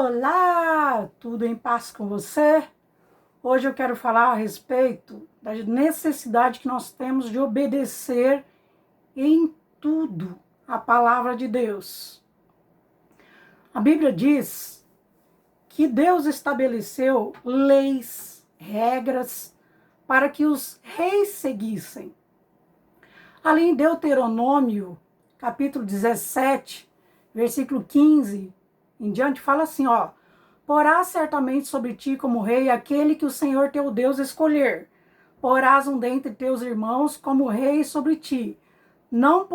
Olá, tudo em paz com você? Hoje eu quero falar a respeito da necessidade que nós temos de obedecer em tudo a palavra de Deus. A Bíblia diz que Deus estabeleceu leis, regras para que os reis seguissem. Ali em Deuteronômio, capítulo 17, versículo 15 em diante, fala assim, porás certamente sobre ti como rei aquele que o Senhor teu Deus escolher. Porás um dentre teus irmãos como rei sobre ti. Não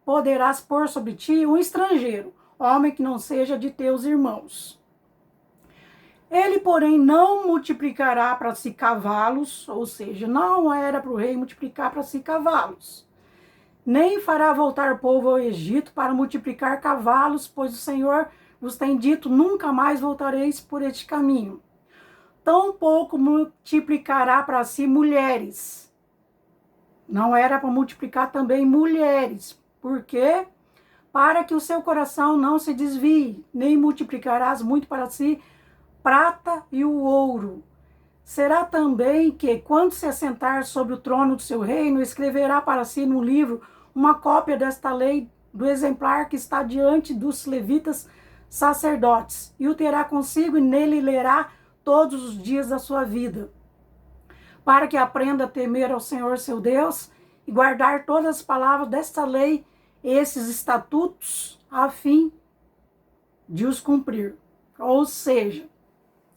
poderás pôr sobre ti um estrangeiro, homem que não seja de teus irmãos. Ele, porém, não multiplicará para si cavalos, ou seja, não era para o rei multiplicar para si cavalos. Nem fará voltar povo ao Egito para multiplicar cavalos, pois o Senhor vos tem dito, nunca mais voltareis por este caminho. Tampouco multiplicará para si mulheres. Não era para multiplicar também mulheres. Por quê? Para que o seu coração não se desvie, nem multiplicarás muito para si prata e o ouro. Será também que, quando se assentar sobre o trono do seu reino, escreverá para si no livro uma cópia desta lei do exemplar que está diante dos levitas sacerdotes, e o terá consigo e nele lerá todos os dias da sua vida, para que aprenda a temer ao Senhor seu Deus e guardar todas as palavras desta lei, esses estatutos, a fim de os cumprir. Ou seja,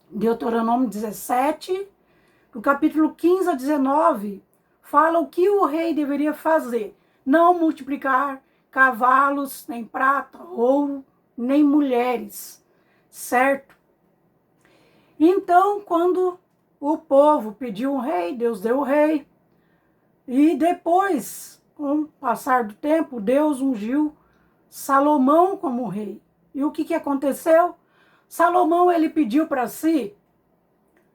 Deuteronômio 17, do capítulo 15 a 19, fala o que o rei deveria fazer. Não multiplicar cavalos, nem prata, ouro, nem mulheres, certo? Então, quando o povo pediu um rei, Deus deu o rei. E depois, com o passar do tempo, Deus ungiu Salomão como rei. E o que aconteceu? Salomão, ele pediu para si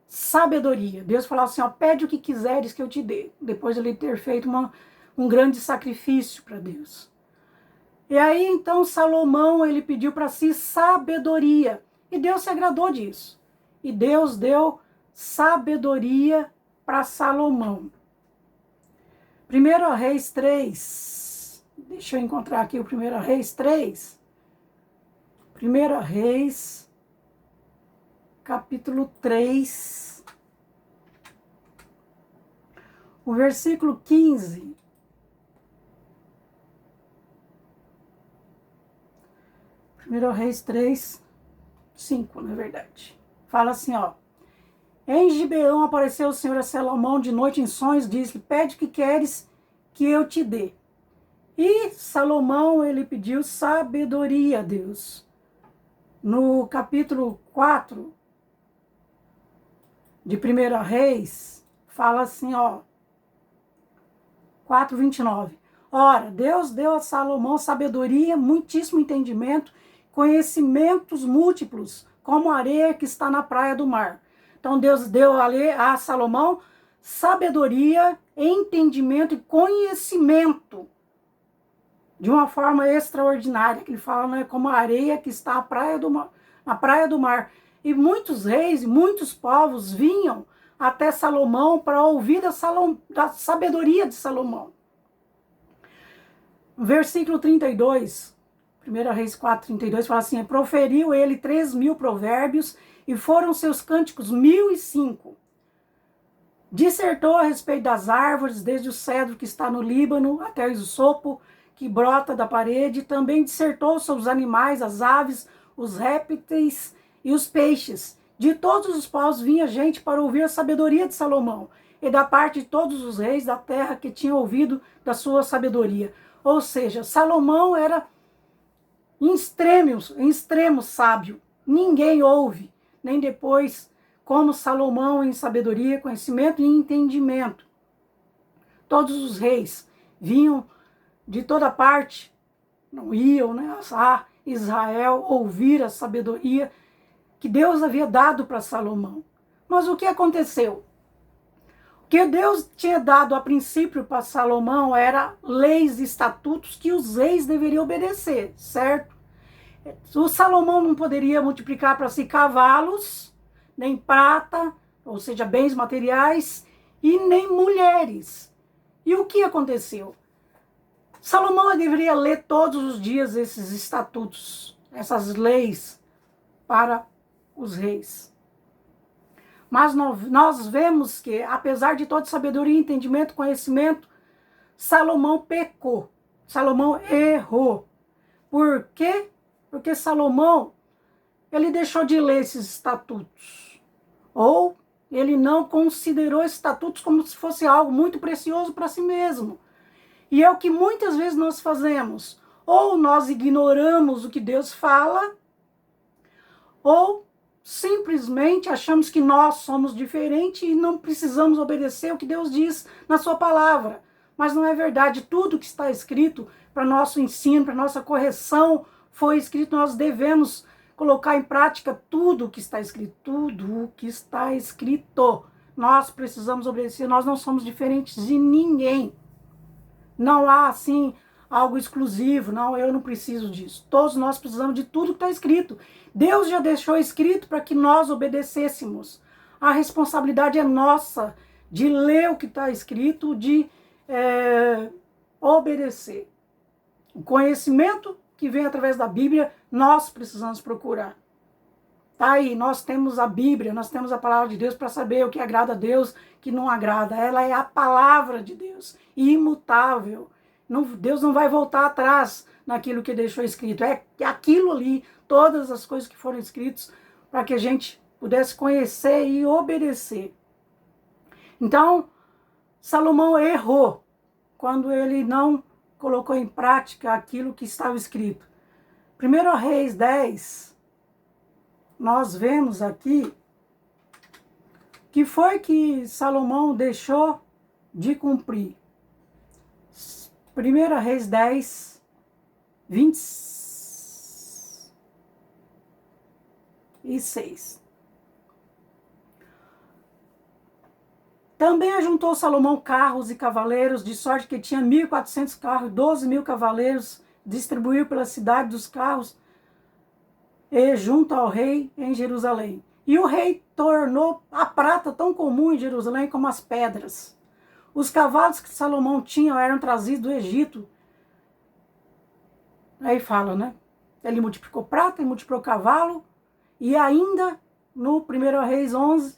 sabedoria. Deus falou assim, pede o que quiseres que eu te dê. Depois de ele ter feito um grande sacrifício para Deus. E aí, então, Salomão, ele pediu para si sabedoria. E Deus se agradou disso. E Deus deu sabedoria para Salomão. 1 Reis 3. Deixa eu encontrar aqui o 1 Reis 3. 1 Reis, capítulo 3. O versículo 15. 1 Reis 3, 5, na verdade. Fala assim, Em Gibeão apareceu o Senhor a Salomão de noite em sonhos, disse-lhe, pede o que queres que eu te dê. E Salomão, ele pediu sabedoria a Deus. No capítulo 4 de 1 Reis, fala assim, 4:29. Ora, Deus deu a Salomão sabedoria, muitíssimo entendimento, conhecimentos múltiplos, como a areia que está na praia do mar. Então Deus deu a Salomão sabedoria, entendimento e conhecimento de uma forma extraordinária, que ele fala, como a areia que está na praia do mar. E muitos reis, muitos povos vinham até Salomão para ouvir da sabedoria de Salomão. Versículo 32, 1 Reis 4:32, fala assim, proferiu ele 3.000 provérbios e foram seus cânticos 1.005. Dissertou a respeito das árvores, desde o cedro que está no Líbano até o isopo que brota da parede. Também dissertou sobre os animais, as aves, os répteis e os peixes. De todos os povos vinha gente para ouvir a sabedoria de Salomão, e da parte de todos os reis da terra que tinham ouvido da sua sabedoria. Ou seja, Salomão era em extremo sábio. Ninguém ouve, nem depois, como Salomão em sabedoria, conhecimento e entendimento. Todos os reis vinham de toda parte, não iam, a Israel ouvir a sabedoria que Deus havia dado para Salomão. Mas o que aconteceu? O que Deus tinha dado a princípio para Salomão era leis e estatutos que os reis deveriam obedecer, certo? O Salomão não poderia multiplicar para si cavalos, nem prata, ou seja, bens materiais, e nem mulheres. E o que aconteceu? Salomão deveria ler todos os dias esses estatutos, essas leis para os reis. Mas nós vemos que, apesar de toda sabedoria, entendimento, conhecimento, Salomão pecou. Salomão errou. Por quê? Porque Salomão, ele deixou de ler esses estatutos. Ou ele não considerou esses estatutos como se fosse algo muito precioso para si mesmo. E é o que muitas vezes nós fazemos. Ou nós ignoramos o que Deus fala, ou simplesmente achamos que nós somos diferentes e não precisamos obedecer o que Deus diz na sua palavra. Mas não é verdade. Tudo que está escrito para nosso ensino, para nossa correção, foi escrito. Nós devemos colocar em prática tudo o que está escrito. Tudo o que está escrito. Nós precisamos obedecer. Nós não somos diferentes de ninguém. Não há, assim, algo exclusivo. Não, eu não preciso disso. Todos nós precisamos de tudo que está escrito. Deus já deixou escrito para que nós obedecêssemos. A responsabilidade é nossa de ler o que está escrito, de obedecer. O conhecimento que vem através da Bíblia, nós precisamos procurar. Tá aí, nós temos a Bíblia, nós temos a palavra de Deus para saber o que agrada a Deus, o que não agrada. Ela é a palavra de Deus, imutável. Deus não vai voltar atrás naquilo que deixou escrito. É aquilo ali, todas as coisas que foram escritas, para que a gente pudesse conhecer e obedecer. Então, Salomão errou quando ele não colocou em prática aquilo que estava escrito. 1 Reis 10, nós vemos aqui que foi que Salomão deixou de cumprir. 1 Reis 10, 26. Também ajuntou Salomão carros e cavaleiros, de sorte que tinha 1.400 carros, 12.000 cavaleiros, distribuiu pela cidade dos carros e junto ao rei em Jerusalém. E o rei tornou a prata tão comum em Jerusalém como as pedras. Os cavalos que Salomão tinha eram trazidos do Egito. Aí fala, né? Ele multiplicou prata, ele multiplicou cavalo, e ainda no 1 Reis 11,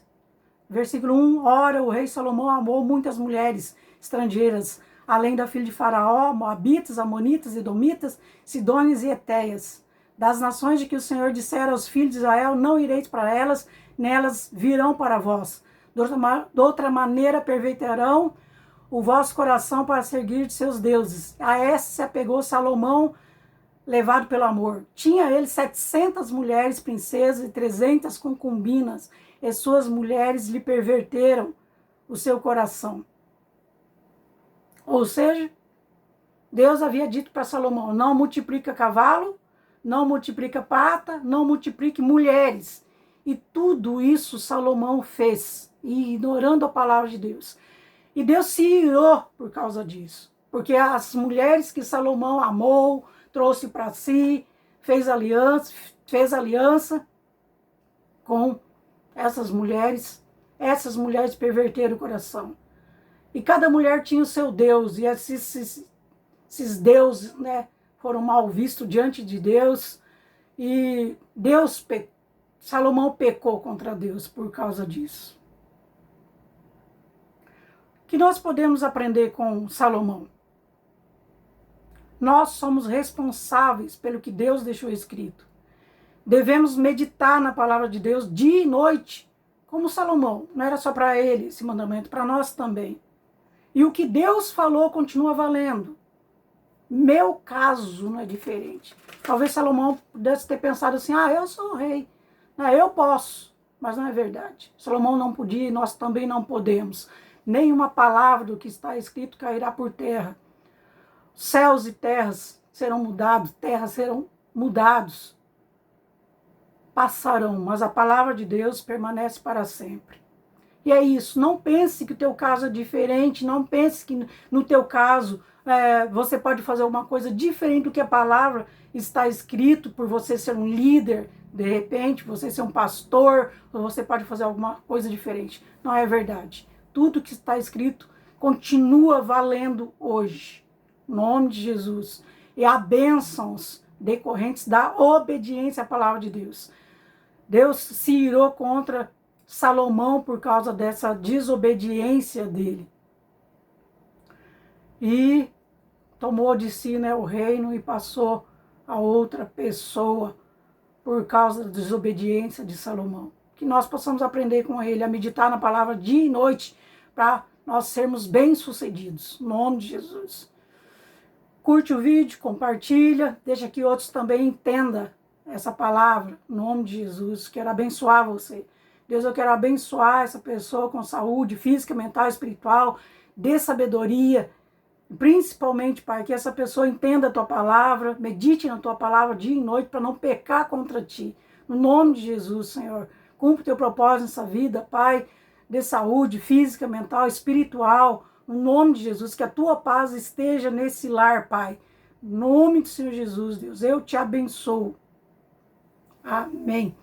versículo 1, ora, o rei Salomão amou muitas mulheres estrangeiras, além da filha de Faraó, moabitas, amonitas, edomitas, sidônias e etéias. Das nações de que o Senhor dissera aos filhos de Israel, não ireis para elas, nelas virão para vós. De outra maneira perverterão o vosso coração para seguir de seus deuses. A essa se apegou Salomão, levado pelo amor. Tinha ele 700 mulheres princesas e 300 concubinas, e suas mulheres lhe perverteram o seu coração. Ou seja, Deus havia dito para Salomão, não multiplica cavalo, não multiplica prata, não multiplique mulheres. E tudo isso Salomão fez, ignorando a palavra de Deus. E Deus se irou por causa disso. Porque as mulheres que Salomão amou, trouxe para si, fez aliança com essas mulheres perverteram o coração. E cada mulher tinha o seu Deus, e esses deuses, né, foram mal vistos diante de Deus, e Salomão pecou contra Deus por causa disso. O que nós podemos aprender com Salomão? Nós somos responsáveis pelo que Deus deixou escrito. Devemos meditar na palavra de Deus dia e noite, como Salomão. Não era só para ele esse mandamento, para nós também. E o que Deus falou continua valendo. Meu caso não é diferente. Talvez Salomão pudesse ter pensado assim, eu sou o rei, eu posso, mas não é verdade. Salomão não podia e nós também não podemos. Nenhuma palavra do que está escrito cairá por terra. Céus e terras serão mudados, terras serão mudados. Passarão, mas a palavra de Deus permanece para sempre. E é isso, não pense que o teu caso é diferente, não pense que no teu caso você pode fazer alguma coisa diferente do que a palavra está escrito, por você ser um líder, de repente, você ser um pastor, ou você pode fazer alguma coisa diferente. Não é verdade. Tudo que está escrito continua valendo hoje. Em nome de Jesus. E há bênçãos decorrentes da obediência à palavra de Deus. Deus se irou contra Salomão por causa dessa desobediência dele. E tomou de si, né, o reino e passou a outra pessoa por causa da desobediência de Salomão. Que nós possamos aprender com ele a meditar na palavra dia e noite para nós sermos bem-sucedidos. Em nome de Jesus. Curte o vídeo, compartilha, deixa que outros também entendam essa palavra. Em nome de Jesus. Quero abençoar você. Deus, eu quero abençoar essa pessoa com saúde física, mental, espiritual, dê sabedoria, principalmente, Pai, que essa pessoa entenda a Tua palavra, medite na Tua palavra dia e noite para não pecar contra Ti. No nome de Jesus, Senhor, cumpre o Teu propósito nessa vida, Pai, dê saúde física, mental, espiritual, no nome de Jesus, que a Tua paz esteja nesse lar, Pai. No nome do Senhor Jesus, Deus, eu te abençoo. Amém.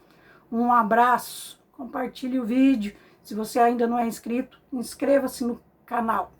Um abraço, compartilhe o vídeo. Se você ainda não é inscrito, inscreva-se no canal.